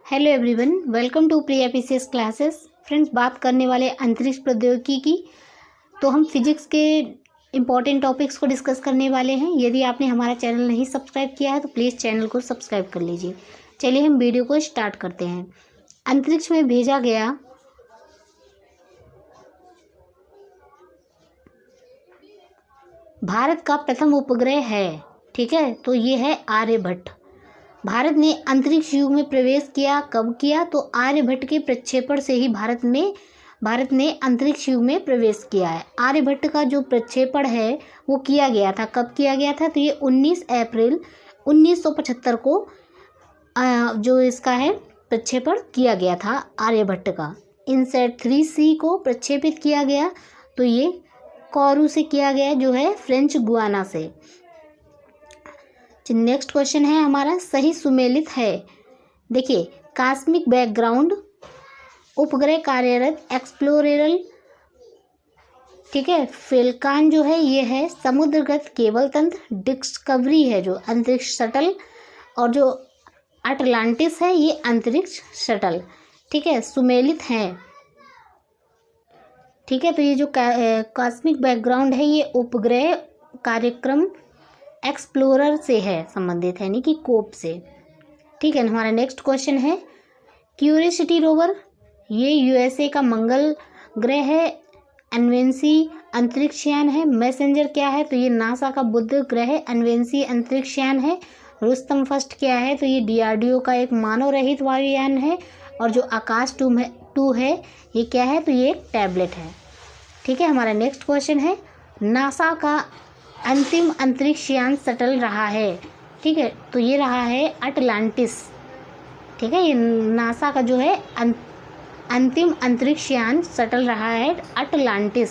Hello everyone, welcome to Priya PCS classes. Friends, बात करने वाले अंतरिक्ष प्रौद्योगिकी की। तो हम फिजिक्स के इम्पॉर्टेंट टॉपिक्स को डिस्कस करने वाले हैं। यदि आपने हमारा चैनल नहीं सब्सक्राइब किया है तो प्लीज़ चैनल को सब्सक्राइब कर लीजिए। चलिए हम वीडियो को स्टार्ट करते हैं। अंतरिक्ष में भेजा गया भारत का प्रथम उपग्रह है, ठीक है, तो ये है आर्यभट्ट। भारत ने अंतरिक्ष युग में प्रवेश किया, कब किया? तो आर्यभट्ट के प्रक्षेपण से ही भारत ने अंतरिक्ष युग में प्रवेश किया है। आर्यभट्ट का जो प्रक्षेपण है वो किया गया था, कब किया गया था? तो ये 19 अप्रैल 1975 को जो इसका है प्रक्षेपण किया गया था आर्यभट्ट का। इनसैट 3C को प्रक्षेपित किया गया, तो ये कोरू से किया गया, जो है फ्रेंच गुयाना से। नेक्स्ट क्वेश्चन है हमारा, सही सुमेलित है। देखिए, कॉस्मिक बैकग्राउंड, उपग्रह कार्यरत, एक्सप्लोरर, ठीक है, फेल्कॉन जो है ये है समुद्रगत केबल तंत्र, डिस्कवरी है जो अंतरिक्ष शटल, और जो अटलांटिस है ये अंतरिक्ष शटल, ठीक है, सुमेलित है। ठीक है, तो ये जो कॉस्मिक बैकग्राउंड है ये उपग्रह कार्यक्रम एक्सप्लोरर से है संबंधित है, यानी कि कोप से। ठीक है, हमारा नेक्स्ट क्वेश्चन है, क्यूरियोसिटी रोवर, ये यूएसए का मंगल ग्रह है। एनवेंसी अंतरिक्षयान है। मैसेंजर क्या है? तो ये नासा का बुध ग्रह है। एनवेंसी अंतरिक्षयान है। रुस्तम फर्स्ट क्या है? तो ये डीआरडीओ का एक मानव रहित वायुयान है। और जो आकाश 2 है ये क्या है? तो ये एक टैबलेट है। ठीक है, हमारा नेक्स्ट क्वेश्चन है, नासा का अंतिम अंतरिक्षयान शटल रहा है। ठीक है, तो ये रहा है अटलांटिस। ठीक है, ये नासा का जो है अंतिम अंतरिक्षयान शटल रहा है अटलांटिस।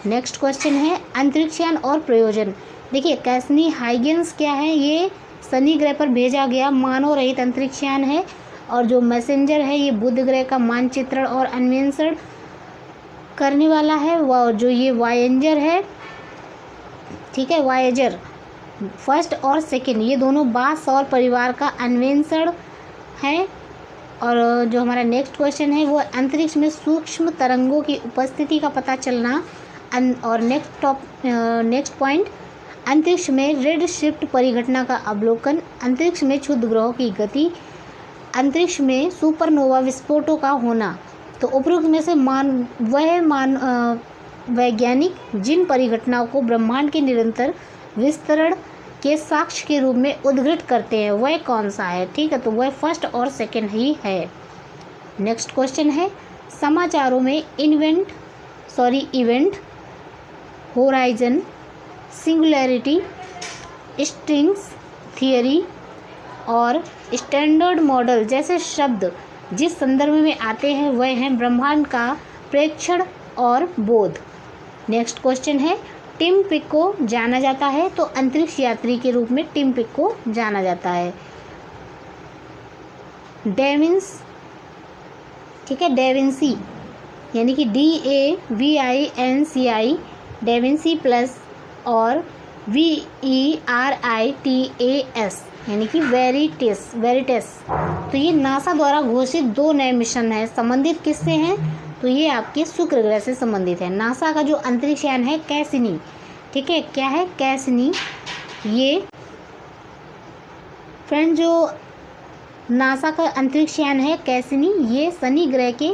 नेक्स्ट क्वेश्चन है, अंतरिक्षयान और प्रयोजन। देखिए, कैसनी हाइगेंस क्या है? ये शनि ग्रह पर भेजा गया मानव रहित अंतरिक्षयान है। और जो मैसेंजर है ये बुध ग्रह का मानचित्रण और अन्वेषण करने वाला है। वह जो ये वायेजर है, ठीक है, वायेजर फर्स्ट और सेकंड, ये दोनों बाह्य सौर परिवार का अन्वेषण है। और जो हमारा नेक्स्ट क्वेश्चन है वो अंतरिक्ष में सूक्ष्म तरंगों की उपस्थिति का पता चलना। और नेक्स्ट पॉइंट, अंतरिक्ष में रेड शिफ्ट परिघटना का अवलोकन, अंतरिक्ष में क्षुद्र ग्रहों की गति, अंतरिक्ष में सुपरनोवा विस्फोटों का होना। तो उपरोक्त में से वैज्ञानिक जिन परिघटनाओं को ब्रह्मांड के निरंतर विस्तरण के साक्ष्य के रूप में उद्धृत करते हैं वह कौन सा है? ठीक है, तो वह फर्स्ट और सेकंड ही है। नेक्स्ट क्वेश्चन है, समाचारों में event, horizon, singularity, strings theory और स्टैंडर्ड मॉडल जैसे शब्द जिस संदर्भ में आते हैं वह हैं ब्रह्मांड का प्रेक्षण और बोध। नेक्स्ट क्वेश्चन है, टिम पिक को जाना जाता है, तो अंतरिक्ष यात्री के रूप में टिम पिक को जाना जाता है। डेविंस, ठीक है, डेविंसी यानी कि DAVINCI, डेविंसी प्लस, और VERITAS यानी कि वेरिटेस। तो ये नासा द्वारा घोषित 2 नए मिशन है। संबंधित किससे हैं? तो ये आपके शुक्र ग्रह से संबंधित है। नासा का जो अंतरिक्षयान है कैसिनी, ठीक है, क्या है? कैसिनी। ये फ्रेंड जो नासा का अंतरिक्षयान है कैसिनी, ये शनि ग्रह के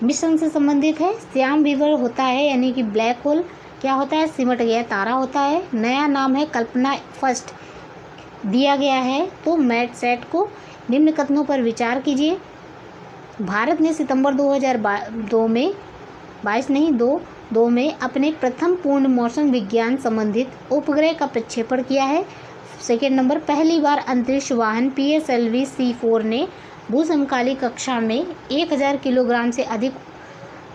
मिशन से संबंधित है। श्याम विवर होता है, यानी कि ब्लैक होल क्या होता है? सिमट गया तारा होता है। नया नाम है कल्पना फर्स्ट दिया गया है, तो मैटसैट को। निम्न कथनों पर विचार कीजिए। भारत ने सितंबर 2002 में अपने प्रथम पूर्ण मौसम विज्ञान संबंधित उपग्रह का प्रक्षेपण किया है। सेकेंड नंबर, पहली बार अंतरिक्ष वाहन PSLV C4 ने भूसमकालीन कक्षा में 1000 किलोग्राम से अधिक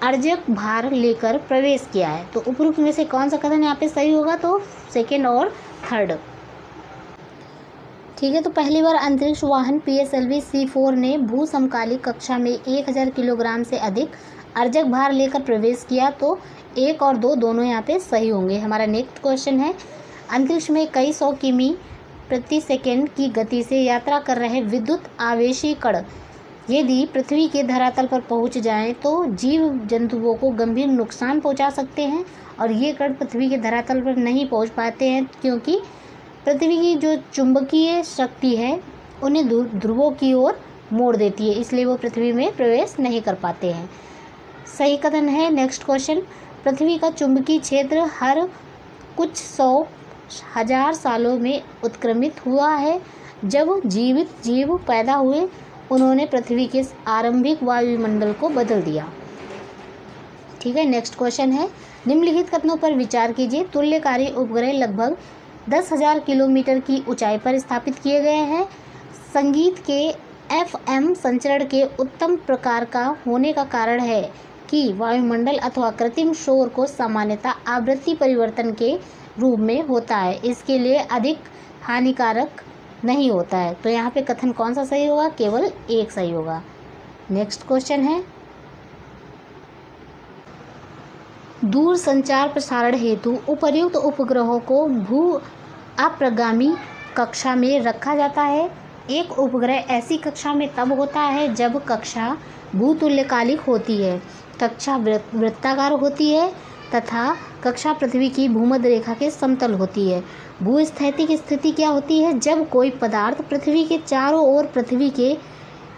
अर्जक भार लेकर प्रवेश किया है। तो उपरोक्त में से कौन सा कथन यहाँ पे सही होगा? तो सेकेंड और थर्ड। ठीक है, तो पहली बार अंतरिक्ष वाहन PSLV C4 ने भूसमकालीन कक्षा में 1000 किलोग्राम से अधिक अर्जक भार लेकर प्रवेश किया, तो 1 और 2 दोनों यहाँ पे सही होंगे। हमारा नेक्स्ट क्वेश्चन है, अंतरिक्ष में कई 100 किमी प्रति सेकंड की गति से यात्रा कर रहे विद्युत आवेशी कण यदि पृथ्वी के धरातल पर पहुंच जाएं तो जीव जंतुओं को गंभीर नुकसान पहुंचा सकते हैं, और ये कण पृथ्वी के धरातल पर नहीं पहुंच पाते हैं क्योंकि पृथ्वी की जो चुंबकीय शक्ति है उन्हें ध्रुवों की ओर मोड़ देती है, इसलिए वो पृथ्वी में प्रवेश नहीं कर पाते हैं। सही कथन है नेक्स्ट क्वेश्चन। पृथ्वी का चुंबकीय क्षेत्र हर कुछ 100,000 सालों में उत्क्रमित हुआ है। जब जीवित जीव पैदा हुए उन्होंने पृथ्वी के आरंभिक वायुमंडल को बदल दिया। ठीक है, नेक्स्ट क्वेश्चन है, निम्नलिखित कथनों पर विचार कीजिए। तुल्यकारी उपग्रह लगभग 10,000 किलोमीटर की ऊंचाई पर स्थापित किए गए हैं। संगीत के FM संचरण के उत्तम प्रकार का होने का कारण है कि वायुमंडल अथवा कृत्रिम शोर को सामान्यतः आवृत्ति परिवर्तन के रूप में होता है, इसके लिए अधिक हानिकारक नहीं होता है। तो यहाँ पे कथन कौन सा सही होगा? केवल एक सही होगा। नेक्स्ट क्वेश्चन है, दूर संचार प्रसारण हेतु उपर्युक्त उपग्रहों को भू अप्रगामी कक्षा में रखा जाता है। एक उपग्रह ऐसी कक्षा में तब होता है जब कक्षा भूतुल्यकालिक होती है, कक्षा वृत्ताकार होती है तथा कक्षा पृथ्वी की भूमध्य रेखा के समतल होती है। भूस्थैतिक स्थिति क्या होती है? जब कोई पदार्थ पृथ्वी के चारों ओर पृथ्वी के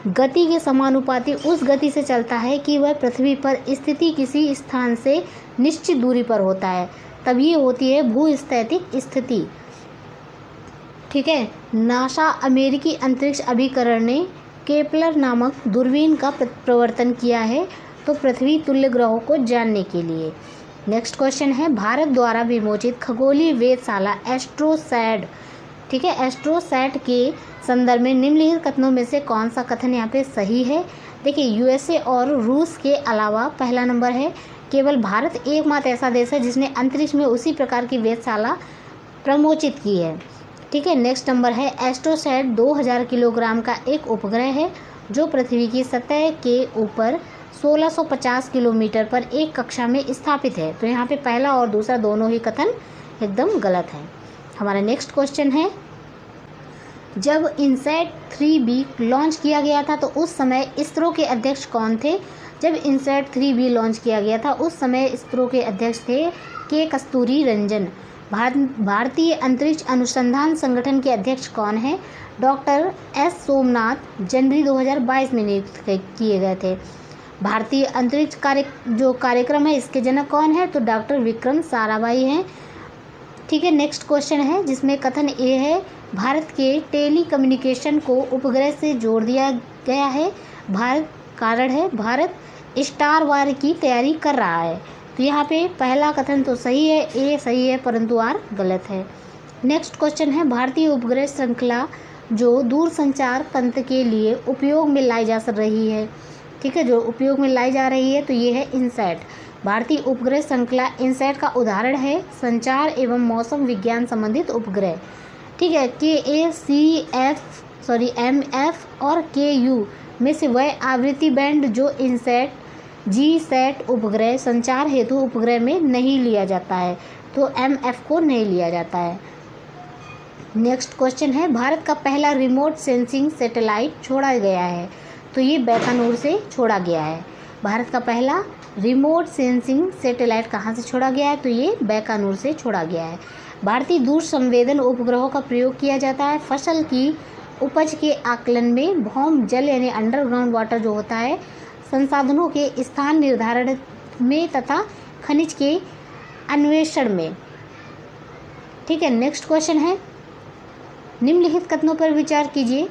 गति के समानुपाती उस गति से चलता है कि वह पृथ्वी पर स्थिति किसी स्थान से निश्चित दूरी पर होता है, तब ये होती है भूस्थैतिक स्थिति। ठीक है, नासा अमेरिकी अंतरिक्ष अभिकरण ने केपलर नामक दूरबीन का प्रवर्तन किया है तो पृथ्वी तुल्य ग्रहों को जानने के लिए। नेक्स्ट क्वेश्चन है, भारत द्वारा विमोचित खगोलीय वेधशाला एस्ट्रोसैट, ठीक है, एस्ट्रोसैट के संदर्भ में निम्नलिखित कथनों में से कौन सा कथन यहाँ पे सही है? देखिए, यूएसए और रूस के अलावा पहला नंबर है, केवल भारत एकमात्र ऐसा देश है जिसने अंतरिक्ष में उसी प्रकार की वेधशाला प्रमोचित की है। ठीक है, नेक्स्ट नंबर है, एस्ट्रोसैट 2000 किलोग्राम का एक उपग्रह है जो पृथ्वी की सतह के ऊपर 1650 किलोमीटर पर एक कक्षा में स्थापित है। तो यहाँ पे पहला और दूसरा दोनों ही कथन एकदम गलत है। हमारा नेक्स्ट क्वेश्चन है, जब इनसैट 3B लॉन्च किया गया था तो उस समय इसरो के अध्यक्ष कौन थे? जब इनसैट 3B लॉन्च किया गया था उस समय इसरो के अध्यक्ष थे के कस्तूरी रंजन। भारतीय अंतरिक्ष अनुसंधान संगठन के अध्यक्ष कौन हैं? डॉक्टर एस सोमनाथ जनवरी 2022 में नियुक्त किए गए थे। भारतीय अंतरिक्ष कार्यक्रम है इसके जनक कौन है? तो डॉक्टर विक्रम साराभाई हैं। ठीक है, नेक्स्ट क्वेश्चन है जिसमें कथन ए है, भारत के टेलीकम्युनिकेशन को उपग्रह से जोड़ दिया गया है। कारण है भारत स्टार वार की तैयारी कर रहा है। तो यहाँ पे पहला कथन तो सही है, ए सही है परंतु आर गलत है। नेक्स्ट क्वेश्चन है, भारतीय उपग्रह श्रृंखला जो दूरसंचार तंत्र के लिए उपयोग में लाई जा रही है, ठीक है, जो उपयोग में लाई जा रही है तो ये है इनसैट। भारतीय उपग्रह श्रृंखला इनसैट का उदाहरण है संचार एवं मौसम विज्ञान संबंधित उपग्रह। ठीक है, MF और KU में से वह आवृत्ति बैंड जो इनसैट GSAT उपग्रह संचार हेतु उपग्रह में नहीं लिया जाता है, तो MF को नहीं लिया जाता है। नेक्स्ट क्वेश्चन है, भारत का पहला रिमोट सेंसिंग सैटेलाइट छोड़ा गया है, तो ये बैकानूर से छोड़ा गया है। भारत का पहला रिमोट सेंसिंग सैटेलाइट कहाँ से छोड़ा गया है? तो ये बैकानूर से छोड़ा गया है। भारतीय दूर संवेदन उपग्रहों का प्रयोग किया जाता है फसल की उपज के आकलन में, भौम जल यानी अंडरग्राउंड वाटर जो होता है, संसाधनों के स्थान निर्धारण में तथा खनिज के अन्वेषण में। ठीक है, नेक्स्ट क्वेश्चन है, निम्नलिखित कथनों पर विचार कीजिए।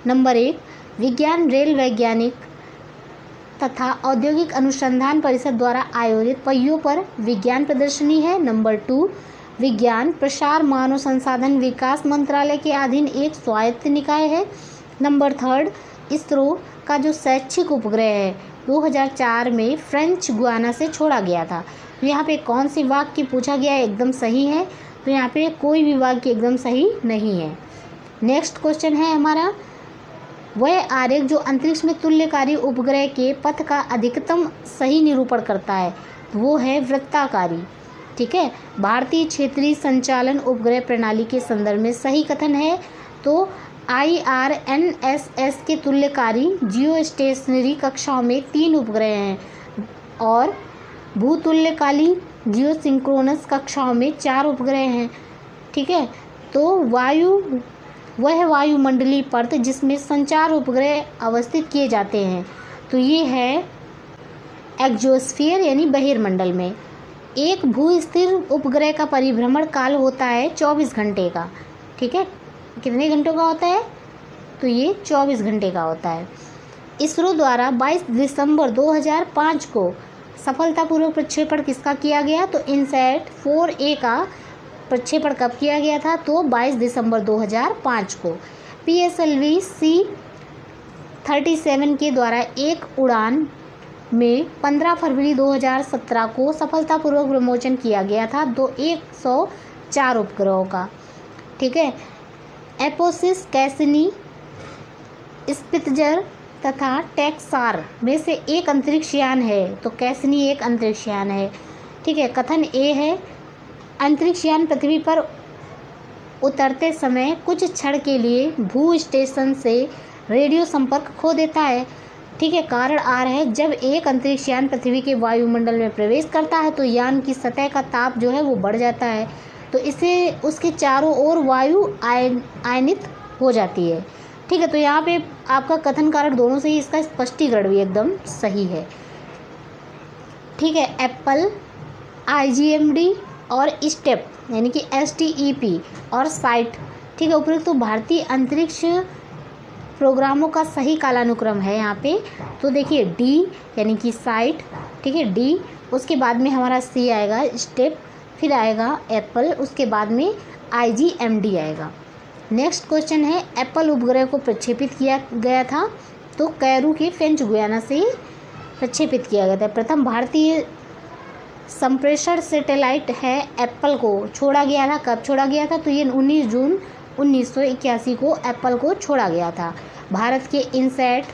नंबर 1, विज्ञान रेल वैज्ञानिक तथा औद्योगिक अनुसंधान परिषद द्वारा आयोजित पहियों पर विज्ञान प्रदर्शनी है। नंबर 2, विज्ञान प्रसार मानव संसाधन विकास मंत्रालय के अधीन एक स्वायत्त निकाय है। नंबर 3, इसरो का जो शैक्षिक उपग्रह है 2004 में फ्रेंच गुयाना से छोड़ा गया था। तो यहाँ पे कौन सी वाक्य पूछा गया है? एकदम सही है, तो यहाँ पे कोई भी वाक्य एकदम सही नहीं है। नेक्स्ट क्वेश्चन है हमारा, वह आरेख जो अंतरिक्ष में तुल्यकारी उपग्रह के पथ का अधिकतम सही निरूपण करता है वो है वृत्ताकारी। ठीक है, भारतीय क्षेत्रीय संचालन उपग्रह प्रणाली के संदर्भ में सही कथन है तो IRNSS के तुल्यकारी जियो स्टेशनरी कक्षाओं में 3 उपग्रह हैं और भूतुल्यकाली जियो सिंक्रोनस कक्षाओं में 4 उपग्रह हैं। ठीक है, तो वह वायुमंडलीय परत जिसमें संचार उपग्रह अवस्थित किए जाते हैं, तो ये है एक्सोस्फीयर यानी बहिर्मंडल में। एक भू-स्थिर उपग्रह का परिभ्रमण काल होता है 24 घंटे का। ठीक है, कितने घंटों का होता है? तो ये 24 घंटे का होता है। इसरो द्वारा 22 दिसंबर 2005 को सफलतापूर्वक प्रक्षेपण किसका किया गया? तो इनसैट 4A का प्रक्षेपण कब किया गया था? तो 22 दिसंबर 2005 को। PSLV C-37 के द्वारा एक उड़ान में 15 फरवरी 2017 को सफलतापूर्वक विमोचन किया गया था 104 उपग्रहों का। ठीक है, एपोसिस, कैसिनी, स्पित्ज़र तथा टेक्सार में से एक अंतरिक्ष यान है, तो कैसिनी एक अंतरिक्ष यान है। ठीक है, कथन ए है, अंतरिक्ष यान पृथ्वी पर उतरते समय कुछ क्षण के लिए भू स्टेशन से रेडियो संपर्क खो देता है। ठीक है, कारण आर है, जब एक अंतरिक्ष यान पृथ्वी के वायुमंडल में प्रवेश करता है तो यान की सतह का ताप जो है वो बढ़ जाता है, तो इससे उसके चारों ओर वायु आयनित हो जाती है। ठीक है, तो यहाँ पे आपका कथन कारण दोनों से ही, इसका स्पष्टीकरण भी एकदम सही है। ठीक है, एप्पल, IGMD और स्टेप यानी कि STEP और साइट, ठीक है, उपयुक्त तो भारतीय अंतरिक्ष प्रोग्रामों का सही कालानुक्रम है यहाँ पे। तो देखिए डी यानी कि साइट, ठीक है, डी, उसके बाद में हमारा C आएगा स्टेप, फिर आएगा एप्पल, उसके बाद में IGMD आएगा। नेक्स्ट क्वेश्चन है, एप्पल उपग्रह को प्रक्षेपित किया गया था, तो कैरू के फ्रेंच गुयाना से प्रक्षेपित किया गया था। प्रथम भारतीय संप्रेषण सैटेलाइट है एप्पल को छोड़ा गया था, कब छोड़ा गया था? तो ये 19 जून 1981 को एप्पल को छोड़ा गया था। भारत के इनसैट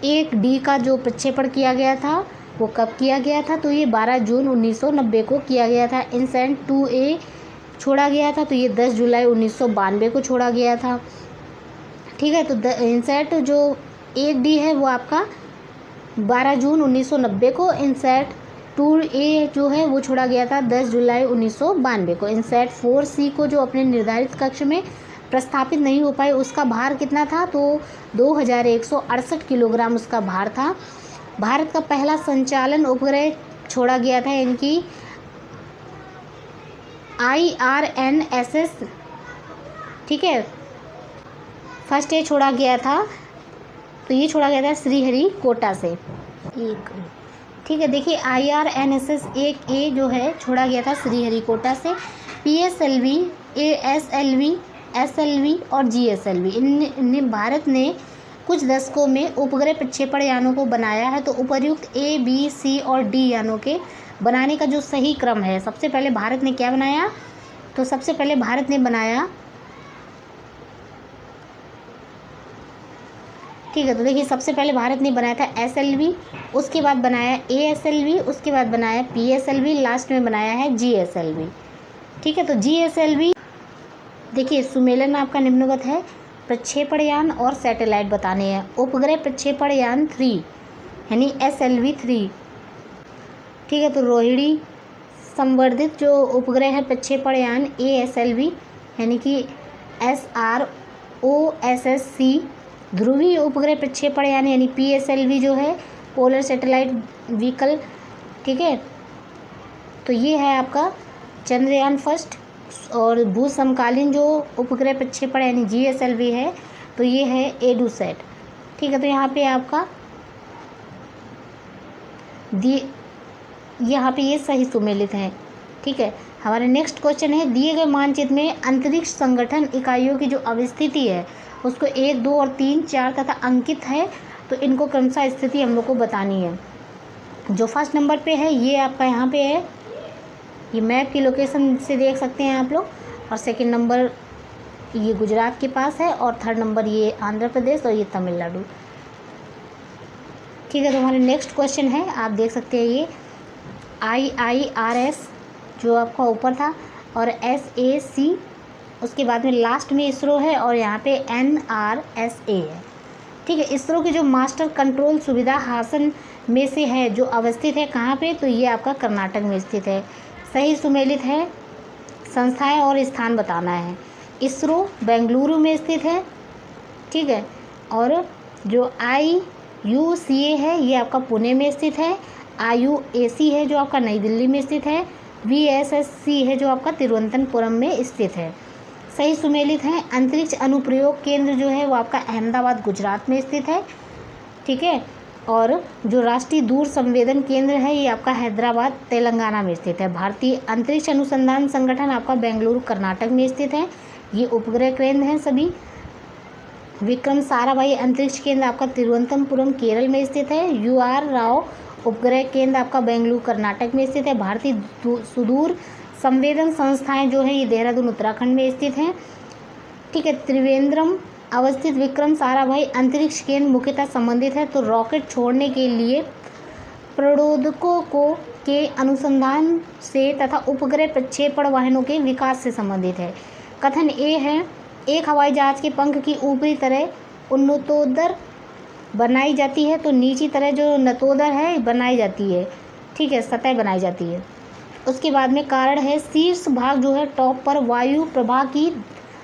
1D का जो प्रक्षेपण किया गया था वो कब किया गया था? तो ये 12 जून 1990 को किया गया था। इनसैट 2A छोड़ा गया था, तो ये 10 जुलाई 1992 को छोड़ा गया था। ठीक है, तो इनसैट जो 1D है वो आपका 12 जून 1990 को, इनसैट 2A जो है वो छोड़ा गया था 10 जुलाई 1992 को। इनसैट 4C को जो अपने निर्धारित कक्ष में प्रस्थापित नहीं हो पाए, उसका भार कितना था? तो 2168 किलोग्राम उसका भार था। भारत का पहला संचालन उपग्रह छोड़ा गया था इनकी IRNSS, ठीक है, फर्स्ट ये छोड़ा गया था, तो ये छोड़ा गया था श्रीहरिकोटा से। ठीक है, देखिए IRNSS 1A जो है छोड़ा गया था श्रीहरिकोटा से। PSLV, ASLV, SLV और GSLV, इन भारत ने कुछ दशकों में उपग्रह प्रक्षेपण यानों को बनाया है। तो उपर्युक्त A, B, C और D यानों के बनाने का जो सही क्रम है, सबसे पहले भारत ने क्या बनाया? तो सबसे पहले भारत ने बनाया, ठीक है, तो देखिए सबसे पहले भारत ने बनाया था SLV, उसके बाद बनाया ASLV, उसके बाद बनाया PSLV, लास्ट में बनाया है GSLV। ठीक है, तो GSLV देखिए सुमेलन आपका निम्नगत है, प्रक्षेपण यान और सैटेलाइट बताने हैं। उपग्रह प्रक्षेपण यान 3 यानी SLV 3, ठीक है, तो रोहिणी संवर्धित जो उपग्रह है प्रक्षेपण यान ASLV यानी कि SROSSC, ध्रुवीय उपग्रह प्रक्षेपण यान यानी PSLV जो है पोलर सैटेलाइट व्हीकल, ठीक है, तो ये है आपका चंद्रयान फर्स्ट। और भू समकालीन जो उपग्रह प्रक्षेपण यानी GSLV है, तो ये है एडूसैट। ठीक है, तो यहाँ पे आपका यहाँ पे ये सही सुमेलित है। ठीक है, हमारा नेक्स्ट क्वेश्चन है, दिए गए मानचित्र में अंतरिक्ष संगठन इकाइयों की जो अवस्थिति है उसको 1, 2 और 3, 4 तथा अंकित है, तो इनको क्रमशः स्थिति हम लोग को बतानी है। जो फर्स्ट नंबर पे है ये आपका यहाँ पे है, ये मैप की लोकेशन से देख सकते हैं आप लोग, और सेकंड नंबर ये गुजरात के पास है, और थर्ड नंबर ये आंध्र प्रदेश और ये तमिलनाडु। ठीक है, तो हमारे नेक्स्ट क्वेश्चन है, आप देख सकते हैं ये IIRS जो आपका ऊपर था, और SAC उसके बाद में लास्ट में इसरो है और यहाँ पे NRSA है। ठीक है, इसरो की जो मास्टर कंट्रोल सुविधा हासन में से है जो अवस्थित है कहाँ पे, तो ये आपका कर्नाटक में स्थित है। सही सुमेलित है, संस्थाएं और स्थान बताना है। इसरो बेंगलुरु में स्थित है। ठीक है, और जो IUCA है ये आपका पुणे में स्थित है। IUAC है जो आपका नई दिल्ली में स्थित है। VSSC है जो आपका तिरुवनंतपुरम में स्थित है। सही सुमेलित है। अंतरिक्ष अनुप्रयोग केंद्र जो है वो आपका अहमदाबाद गुजरात में स्थित है। ठीक है, और जो राष्ट्रीय दूर संवेदन केंद्र है ये आपका हैदराबाद तेलंगाना में स्थित है। भारतीय अंतरिक्ष अनुसंधान संगठन आपका बेंगलुरु कर्नाटक में स्थित है। ये उपग्रह केंद्र हैं सभी। विक्रम साराभाई अंतरिक्ष केंद्र आपका तिरुवनंतपुरम केरल में स्थित है। UR राव उपग्रह केंद्र आपका बेंगलुरु कर्नाटक में स्थित है। भारतीय सुदूर संवेदन संस्थाएं जो है ये देहरादून उत्तराखंड में स्थित हैं। ठीक है, त्रिवेंद्रम अवस्थित विक्रम साराभाई अंतरिक्ष केंद्र मुख्यतः संबंधित है तो रॉकेट छोड़ने के लिए प्रणोदकों को के अनुसंधान से तथा उपग्रह प्रक्षेपण वाहनों के विकास से संबंधित है। कथन ए है, एक हवाई जहाज के पंख की ऊपरी तरह उन्नतोदर बनाई जाती है तो नीची तरह जो नतोदर है बनाई जाती है। ठीक है, सतह बनाई जाती है। उसके बाद में कारण है शीर्ष भाग जो है टॉप पर वायु प्रवाह की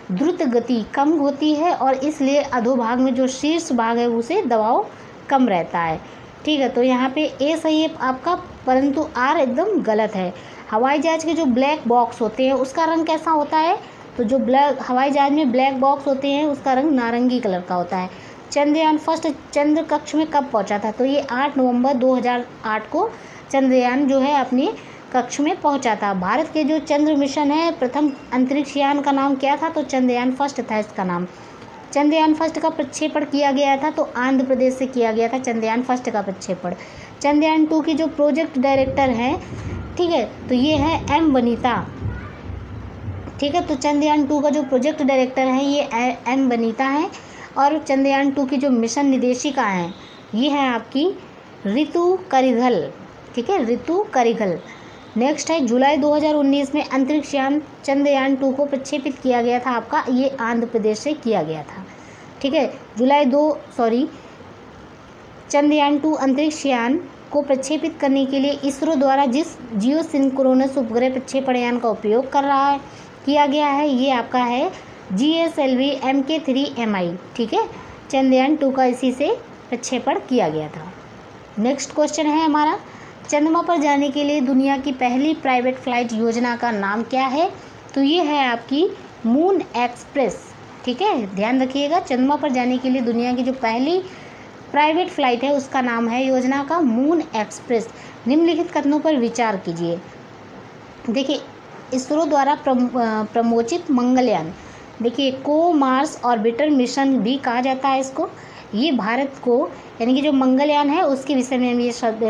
द्रुत गति कम होती है और इसलिए अधोभाग में जो शीर्ष भाग है उसे दबाव कम रहता है। ठीक है, तो यहाँ पे ए सही है आपका, परंतु आर एकदम गलत है। हवाई जहाज के जो ब्लैक बॉक्स होते हैं उसका रंग कैसा होता है, तो जो हवाई जहाज में ब्लैक बॉक्स होते हैं उसका रंग नारंगी कलर का होता है। चंद्रयान फर्स्ट चंद्र कक्ष में कब पहुंचा था, तो ये 8 नवंबर 2008 को चंद्रयान जो है अपने कक्ष में पहुंचा था। भारत के जो चंद्र मिशन है प्रथम अंतरिक्ष यान का नाम क्या था, तो चंद्रयान फर्स्ट था इसका नाम। चंद्रयान फर्स्ट का प्रक्षेपण किया गया था तो आंध्र प्रदेश से किया गया था चंद्रयान फर्स्ट का प्रक्षेपण। चंद्रयान 2 की जो प्रोजेक्ट डायरेक्टर हैं, ठीक है, तो ये है M वनीता। ठीक है, तो चंद्रयान 2 का जो प्रोजेक्ट डायरेक्टर है ये M वनीता है और चंद्रयान 2 की जो मिशन निदेशिका हैं ये है आपकी ऋतु करिघल। ठीक है, ऋतु करिघल। नेक्स्ट है जुलाई 2019 में अंतरिक्ष यान चंद्रयान 2 को प्रक्षेपित किया गया था आपका, ये आंध्र प्रदेश से किया गया था। ठीक है, चंद्रयान 2 अंतरिक्ष यान को प्रक्षेपित करने के लिए इसरो द्वारा जिस जियोसिंक्रोनस उपग्रह प्रक्षेपण यान का उपयोग किया गया है ये आपका है GSLV Mk3MI। ठीक है, चंद्रयान 2 का इसी से प्रक्षेपण किया गया था। नेक्स्ट क्वेश्चन है हमारा, चंद्रमा पर जाने के लिए दुनिया की पहली प्राइवेट फ्लाइट योजना का नाम क्या है, तो ये है आपकी मून एक्सप्रेस। ठीक है, ध्यान रखिएगा, चंद्रमा पर जाने के लिए दुनिया की जो पहली प्राइवेट फ्लाइट है उसका नाम है योजना का मून एक्सप्रेस। निम्नलिखित कथनों पर विचार कीजिए। देखिए, इसरो द्वारा प्रमोचित मंगलयान, देखिए को मार्स ऑर्बिटर मिशन भी कहा जाता है इसको। ये भारत को यानी कि जो मंगलयान है उसके विषय में हम ये शब्द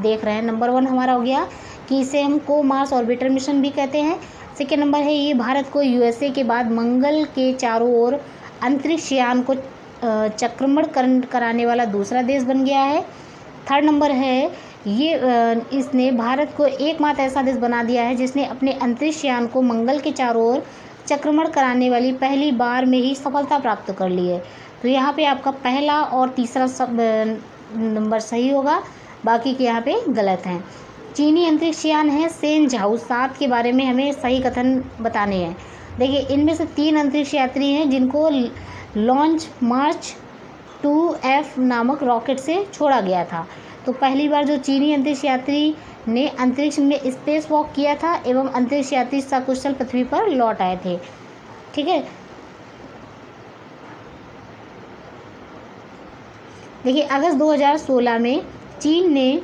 देख रहे हैं। नंबर 1 हमारा हो गया कि इसे हम को मार्स ऑर्बिटर मिशन भी कहते हैं। सेकेंड नंबर है ये भारत को USA के बाद मंगल के चारों ओर अंतरिक्ष यान को चक्रमण कराने वाला दूसरा देश बन गया है। थर्ड नंबर है ये इसने भारत को एकमात्र ऐसा देश बना दिया है जिसने अपने अंतरिक्ष यान को मंगल के चारों ओर चक्रमण कराने वाली पहली बार में ही सफलता प्राप्त कर ली है। तो यहाँ पे आपका पहला और तीसरा सब नंबर सही होगा, बाकी के यहाँ पे गलत हैं। चीनी अंतरिक्ष यान है शेनझाओ 7 के बारे में हमें सही कथन बताने हैं। देखिए, इनमें से 3 अंतरिक्ष यात्री हैं जिनको लॉन्च मार्च 2F नामक रॉकेट से छोड़ा गया था। तो पहली बार जो चीनी अंतरिक्ष यात्री ने अंतरिक्ष में स्पेस वॉक किया था एवं अंतरिक्ष यात्री सकुशल पृथ्वी पर लौट आए थे। ठीक है, देखिए अगस्त 2016 में चीन ने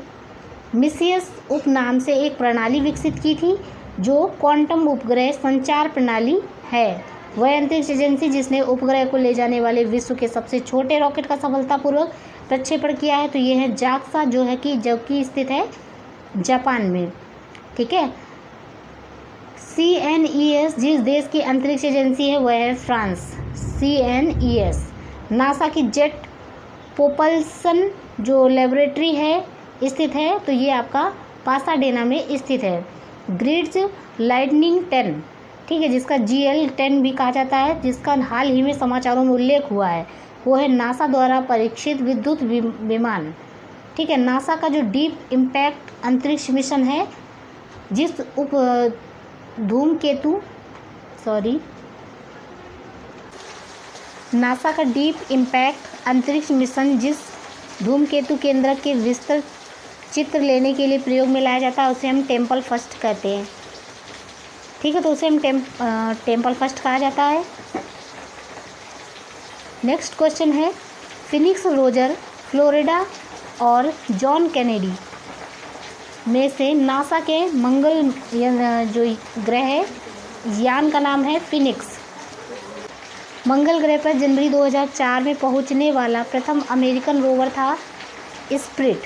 मिसियस उपनाम से एक प्रणाली विकसित की थी जो क्वांटम उपग्रह संचार प्रणाली है। वह अंतरिक्ष एजेंसी जिसने उपग्रह को ले जाने वाले विश्व के सबसे छोटे रॉकेट का सफलतापूर्वक प्रक्षेपण किया है तो ये है जाक्सा जो कि स्थित है जापान में। ठीक है, CNES जिस देश की अंतरिक्ष एजेंसी है वह है फ्रांस। CNES नासा की जेट प्रोपल्सन जो लेबोरेटरी है स्थित है तो ये आपका पासाडेना में स्थित है। ग्रिड्स लाइटनिंग 10, ठीक है, जिसका GL-10 भी कहा जाता है, जिसका हाल ही में समाचारों में उल्लेख हुआ है, वो है नासा द्वारा परीक्षित विद्युत विमान। ठीक है, नासा का जो डीप इम्पैक्ट अंतरिक्ष मिशन है, जिस नासा का डीप इम्पैक्ट अंतरिक्ष मिशन जिस धूमकेतु केंद्रक के विस्तृत चित्र लेने के लिए प्रयोग में लाया जाता है, उसे हम टेम्पल फर्स्ट कहते हैं। ठीक है, तो उसे हम टेम्पल फर्स्ट कहा जाता है। नेक्स्ट क्वेश्चन है, फिनिक्स रोजर, फ्लोरिडा और जॉन कैनेडी में से नासा के मंगल जो ग्रह है, यान का नाम है फिनिक्स। मंगल ग्रह पर जनवरी 2004 में पहुंचने वाला प्रथम अमेरिकन रोवर था स्पिरिट।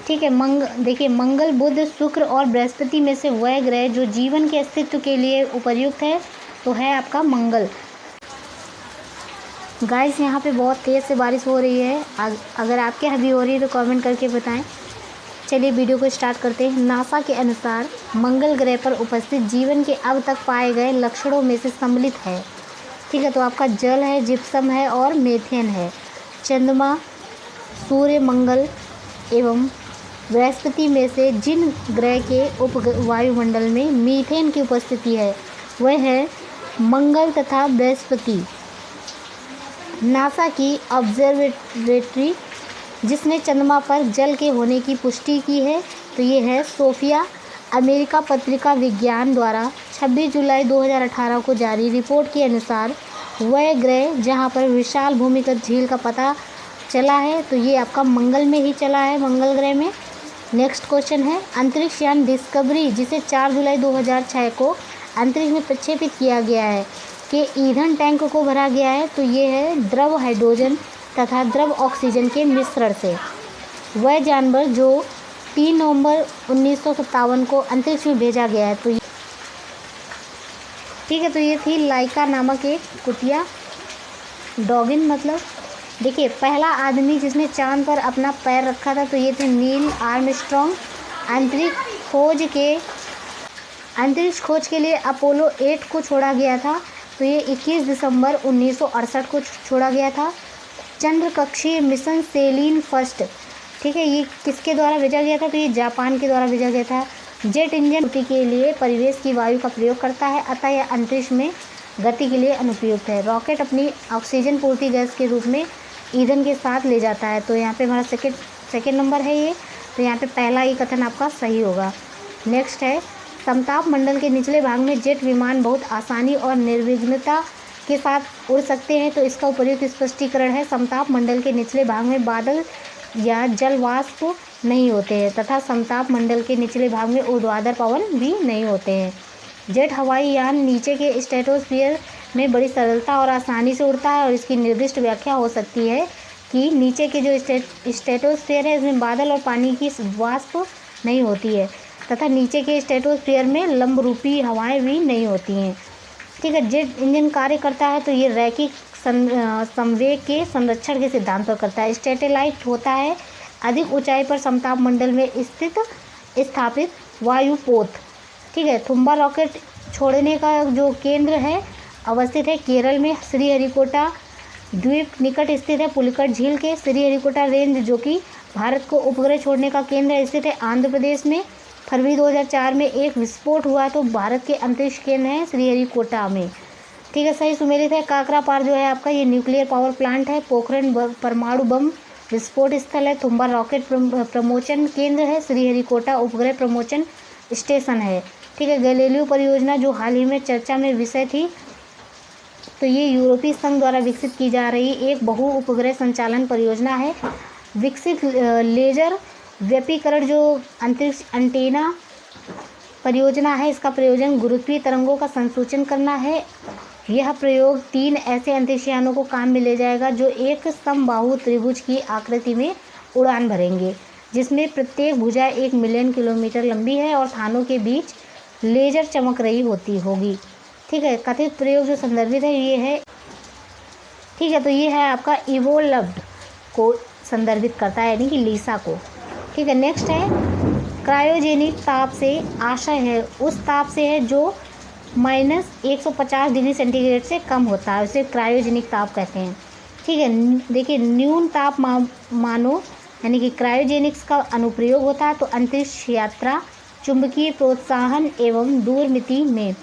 ठीक है, देखिए मंगल, बुध, शुक्र और बृहस्पति में से वह ग्रह जो जीवन के अस्तित्व के लिए उपयुक्त है तो है आपका मंगल। गाइस, यहाँ पे बहुत तेज़ से बारिश हो रही है। अगर आपके यहाँ भी हो रही है तो कमेंट करके बताएं। चलिए वीडियो को स्टार्ट करते हैं। नासा के अनुसार मंगल ग्रह पर उपस्थित जीवन के अब तक पाए गए लक्षणों में से सम्मिलित है। ठीक है, तो आपका जल है, जिप्सम है और मीथेन है। चंद्रमा, सूर्य, मंगल एवं बृहस्पति में से जिन ग्रह के उप वायुमंडल में मीथेन की उपस्थिति है वह है मंगल तथा बृहस्पति। नासा की ऑब्जर्वेटरी जिसने चंद्रमा पर जल के होने की पुष्टि की है तो ये है सोफिया। अमेरिका पत्रिका विज्ञान द्वारा 26 जुलाई 2018 को जारी रिपोर्ट के अनुसार वह ग्रह जहां पर विशाल भूमिगत झील का पता चला है तो ये आपका मंगल में ही चला है, मंगल ग्रह में। नेक्स्ट क्वेश्चन है, अंतरिक्ष यान डिस्कवरी जिसे 4 जुलाई 2006 को अंतरिक्ष में प्रक्षेपित किया गया है के ईंधन टैंक को भरा गया है तो ये है द्रव हाइड्रोजन तथा द्रव ऑक्सीजन के मिश्रण से। वह जानवर जो 3 नवंबर 1957 को अंतरिक्ष में भेजा गया है तो ठीक है, तो ये थी लाइका नामक एक कुतिया डॉगिन। मतलब देखिए, पहला आदमी जिसने चांद पर अपना पैर रखा था तो ये थे नील आर्मस्ट्रॉन्ग। अंतरिक्ष खोज के लिए अपोलो 8 को छोड़ा गया था तो ये 21 दिसंबर 1968 को छोड़ा गया था। चंद्र कक्षीय मिशन सेलिन फर्स्ट, ठीक है, ये किसके द्वारा भेजा गया था तो ये जापान के द्वारा भेजा गया था। जेट इंजन के लिए परिवेश की वायु का प्रयोग करता है, अतः यह अंतरिक्ष में गति के लिए अनुपयुक्त है। रॉकेट अपनी ऑक्सीजन पूर्ति गैस के रूप में ईंधन के साथ ले जाता है तो यहाँ पे हमारा सेकेंड नंबर है ये, तो यहाँ पे पहला ही कथन आपका सही होगा। नेक्स्ट है, समताप मंडल के निचले भाग में जेट विमान बहुत आसानी और निर्विघ्नता के साथ उड़ सकते हैं तो इसका उपयुक्त स्पष्टीकरण है समताप मंडल के निचले भाग में बादल या जल वाष्प नहीं होते हैं तथा समताप मंडल के निचले भाग में ऊर्ध्वाधर पवन भी नहीं होते हैं। जेट हवाई यान नीचे के स्ट्रेटोस्फीयर में बड़ी सरलता और आसानी से उड़ता है और इसकी निर्दिष्ट व्याख्या हो सकती है कि नीचे के जो स्ट्रेटोस्फीयर है इसमें बादल और पानी की वाष्प नहीं होती है तथा नीचे के स्ट्रेटोस्फीयर में लंबरूपी हवाएं भी नहीं होती हैं। ठीक है, जेट इंजन कार्य करता है तो ये रैखिक संवेग के संरक्षण के सिद्धांत पर करता है। स्टेटेलाइट होता है अधिक ऊंचाई पर समताप मंडल में स्थापित वायुपोत। ठीक है, थुम्बा रॉकेट छोड़ने का जो केंद्र है अवस्थित है केरल में, श्रीहरिकोटा द्वीप निकट स्थित है पुलिकट झील के। श्रीहरिकोटा रेंज जो कि भारत को उपग्रह छोड़ने का केंद्र है स्थित है आंध्र प्रदेश में। फरवरी 2004 में एक विस्फोट हुआ तो भारत के अंतरिक्ष केंद्र है श्रीहरिकोटा में। ठीक है, सही सुमेलित है। काकरापार जो है आपका ये न्यूक्लियर पावर प्लांट है। पोखरण परमाणु बम विस्फोट स्थल है। थुम्बा रॉकेट प्रमोचन केंद्र है। श्रीहरिकोटा उपग्रह प्रमोचन स्टेशन है। ठीक है, गैलीलियो परियोजना जो हाल ही में चर्चा में विषय थी तो ये यूरोपीय संघ द्वारा विकसित की जा रही एक बहु उपग्रह संचालन परियोजना है। विकसित लेजर व्यपीकरण जो अंतरिक्ष एंटीना परियोजना है, इसका प्रयोजन गुरुत्वीय तरंगों का संसूचन करना है। यह प्रयोग 3 ऐसे अंतरिक्ष यानों को काम में ले जाएगा जो एक समबाहु त्रिभुज की आकृति में उड़ान भरेंगे, जिसमें प्रत्येक भुजा 1 मिलियन किलोमीटर लंबी है और स्थानों के बीच लेजर चमक रही होगी। ठीक है, कथित प्रयोग जो संदर्भित है ये है, ठीक है, तो ये है आपका इवोल्व्ड को संदर्भित करता है, यानी कि लीसा को। ठीक है, नेक्स्ट है क्रायोजेनिक ताप से आशय है उस ताप से है जो -150 डिग्री सेंटीग्रेड से कम होता है, उसे क्रायोजेनिक ताप कहते हैं। ठीक है, देखिए न्यून ताप मानो यानी कि क्रायोजेनिक्स का अनुप्रयोग होता है तो अंतरिक्ष यात्रा, चुंबकीय प्रोत्साहन एवं दूरमिति में।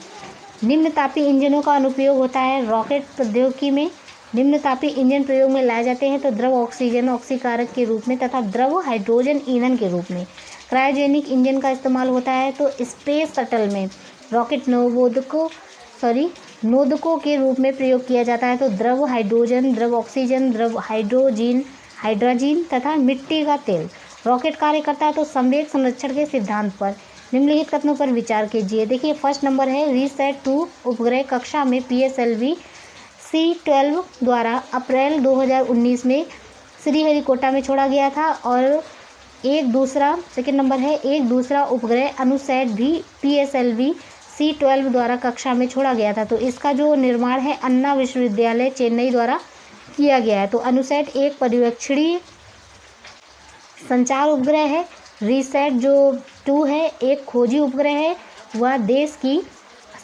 निम्नतापी इंजनों का अनुप्रयोग होता है रॉकेट प्रौद्योगिकी में। निम्नतापी इंजन प्रयोग में लाए जाते हैं तो द्रव ऑक्सीजन ऑक्सीकारक के रूप में तथा द्रव हाइड्रोजन ईंधन के रूप में। क्रायोजेनिक इंजन का इस्तेमाल होता है तो स्पेस शटल में रॉकेट नोदकों के रूप में प्रयोग किया जाता है तो द्रव हाइड्रोजन, द्रव ऑक्सीजन, द्रव हाइड्रोजन तथा मिट्टी का तेल। रॉकेट कार्य करता है तो संवेग संरक्षण के सिद्धांत पर। निम्नलिखित कथनों पर विचार कीजिए। देखिए फर्स्ट नंबर है रीसैट-2 उपग्रह कक्षा में PSLV C-12 द्वारा अप्रैल 2019 में श्रीहरिकोटा में छोड़ा गया था और सेकंड नंबर है एक दूसरा उपग्रह अनुसैट भी PSLV C-12 द्वारा कक्षा में छोड़ा गया था तो इसका जो निर्माण है अन्ना विश्वविद्यालय चेन्नई द्वारा किया गया है। तो अनुसैट एक पर्यवेक्षणीय संचार उपग्रह है, रीसैट जो 2 है एक खोजी उपग्रह है, वह देश की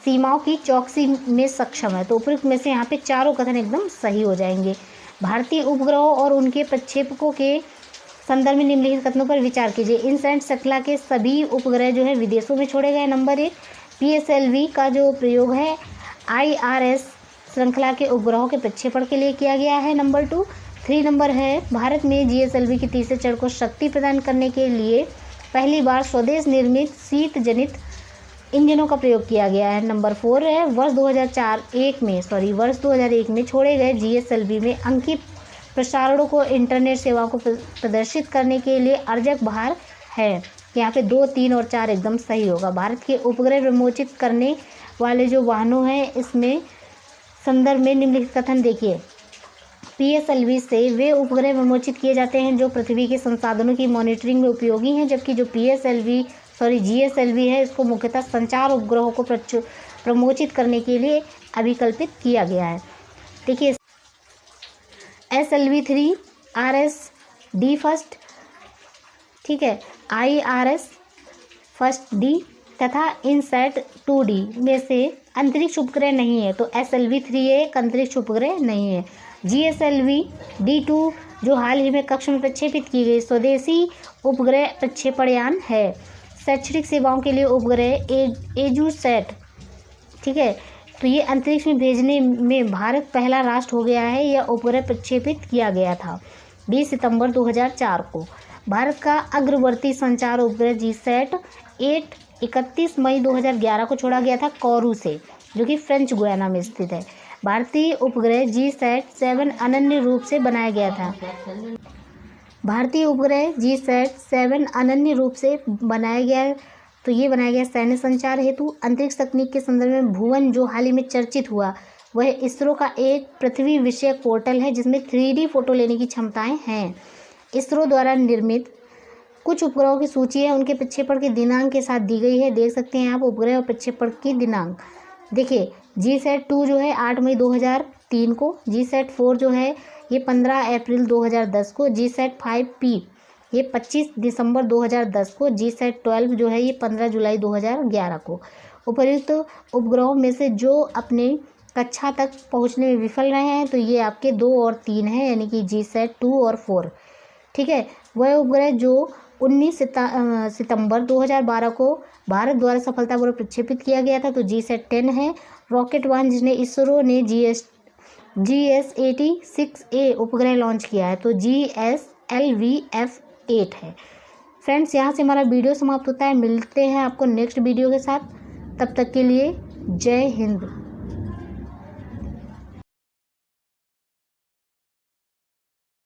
सीमाओं की चौकसी में सक्षम है। तो उपयुक्त में से यहाँ पे चारों कथन एकदम सही हो जाएंगे। भारतीय उपग्रहों और उनके प्रक्षेपकों के संदर्भ में निम्नलिखित कथनों पर विचार कीजिए। इनसैट श्रृंखला के सभी उपग्रह जो है विदेशों में छोड़े गए। नंबर 1 PSLV का जो प्रयोग है IRS श्रृंखला के उपग्रहों के प्रक्षेपण के लिए किया गया है। नंबर 3 नंबर है भारत में GSLV के तीसरे चरण को शक्ति प्रदान करने के लिए पहली बार स्वदेश निर्मित शीत जनित इंजनों का प्रयोग किया गया है। नंबर 4 है वर्ष 2001 में छोड़े गए GSLV में अंकीय प्रसारणों को इंटरनेट सेवाओं को प्रदर्शित करने के लिए अर्जक भार है। यहाँ पे 2, 3 और 4 एकदम सही होगा। भारत के उपग्रह विमोचित करने वाले जो वाहनों हैं इसमें संदर्भ में निम्नलिखित कथन देखिए। PSLV से वे उपग्रह विमोचित किए जाते हैं जो पृथ्वी के संसाधनों की मॉनिटरिंग में उपयोगी हैं, जबकि जो GSLV है इसको मुख्यतः संचार उपग्रहों को प्रमोचित करने के लिए अभिकल्पित किया गया है। देखिए SLV-3 RS-D फर्स्ट, ठीक है, IRS फर्स्ट D तथा इनसैट-2D में से अंतरिक्ष उपग्रह नहीं है तो SLV-3 एक अंतरिक्ष उपग्रह नहीं है। GSLV-D2 जो हाल ही में कक्षा में प्रक्षेपित की गई स्वदेशी उपग्रह प्रक्षेपण यान है। शैक्षणिक सेवाओं के लिए उपग्रह एजुसैट, ठीक है, तो ये अंतरिक्ष में भेजने में भारत पहला राष्ट्र हो गया है। यह उपग्रह प्रक्षेपित किया गया था 20 सितंबर 2004 को। भारत का अग्रवर्ती संचार उपग्रह GSAT-8 31 मई 2011 को छोड़ा गया था कोरू से, जो कि फ्रेंच गुयाना में स्थित है। भारतीय उपग्रह GSAT-7 अनन्य रूप से बनाया गया था। भारतीय उपग्रह GSAT-7 अनन्य रूप से बनाया गया, तो ये बनाया गया सैन्य संचार हेतु। अंतरिक्ष तकनीक के संदर्भ में भुवन जो हाल ही में चर्चित हुआ वह इसरो का एक पृथ्वी विषयक पोर्टल है जिसमें 3D फोटो लेने की क्षमताएं हैं। इसरो द्वारा निर्मित कुछ उपग्रहों की सूची है, उनके प्रक्षेपण के दिनांक के साथ दी गई है। देख सकते हैं आप उपग्रह और प्रक्षेपण की दिनांक। देखिए GSAT-2 जो है 8 मई 2003 को, GSAT-4 जो है ये 15 अप्रैल 2010 को, GSAT-5P ये 25 दिसंबर 2010 को, GSAT-12 जो है ये 15 जुलाई 2011 को। उपर्युक्त उपग्रहों में से जो अपने कक्षा तक पहुंचने में विफल रहे हैं तो ये आपके 2 और 3 हैं, यानी कि GSAT-2 और 4, ठीक है। वह उपग्रह जो 19 सितंबर 2012 को भारत द्वारा सफलतापूर्वक प्रक्षेपित किया गया था तो GSAT-10 है। रॉकेट वाहन जिसने इसरो ने GS-80-6A उपग्रह लॉन्च किया है तो GSLV-F8 है। फ्रेंड्स, यहाँ से हमारा वीडियो समाप्त होता है। मिलते हैं आपको नेक्स्ट वीडियो के साथ, तब तक के लिए जय हिंद।